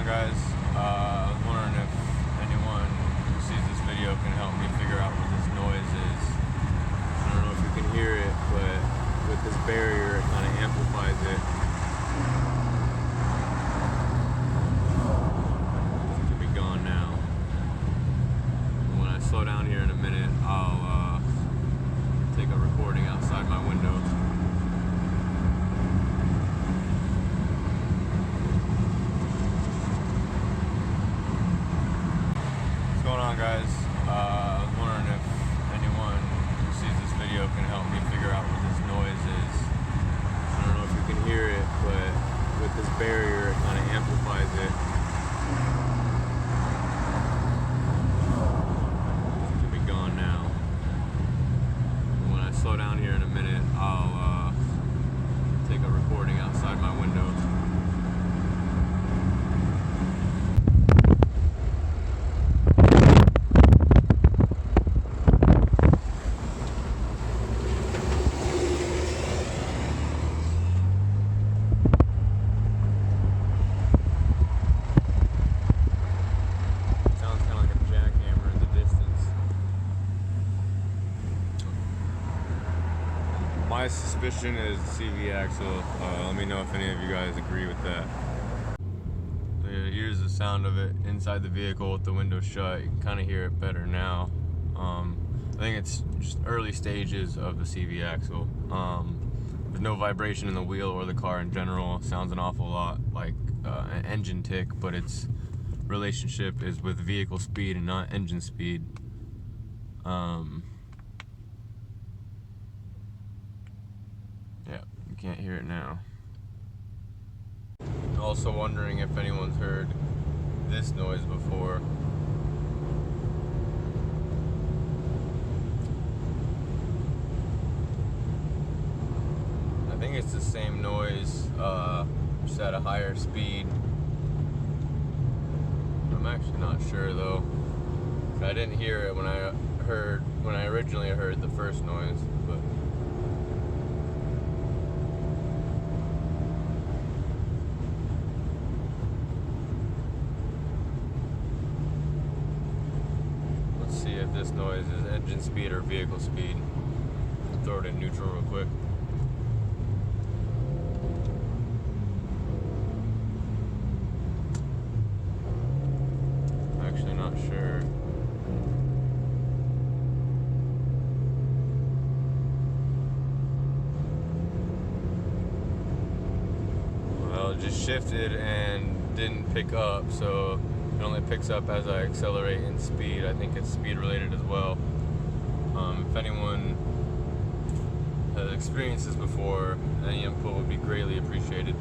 on, guys? I was wondering if anyone who sees this video can help me figure out what this noise is. I don't know if you can hear it, but with this barrier it kind of amplifies it. It should be gone now. And when I slow down here in a minute, I'll take a recording outside my window. What's going on, guys? I was wondering if anyone who sees this video can help me figure out what this noise is. I don't know if you can hear it, but with this barrier it kind of amplifies it. It should be gone now. And when I slow down here in a minute, I'll take a recording outside my window. My suspicion is CV axle. Let me know if any of you guys agree with that. So yeah, here's the sound of it inside the vehicle with the window shut. You can kind of hear it better now. I think it's just early stages of the CV axle. There's no vibration in the wheel or the car in general. Sounds an awful lot like an engine tick, but its relationship is with vehicle speed and not engine speed. Yeah, you can't hear it now. Also wondering if anyone's heard this noise before. I think it's the same noise, just at a higher speed. I'm actually not sure though. I didn't hear it when I originally heard the first noise, but see if this noise is engine speed or vehicle speed. Throw it in neutral real quick. Actually not sure. Well, it just shifted and didn't pick up, so it only picks up as I accelerate in speed. I think it's speed related as well. If anyone has experienced this before, any input would be greatly appreciated.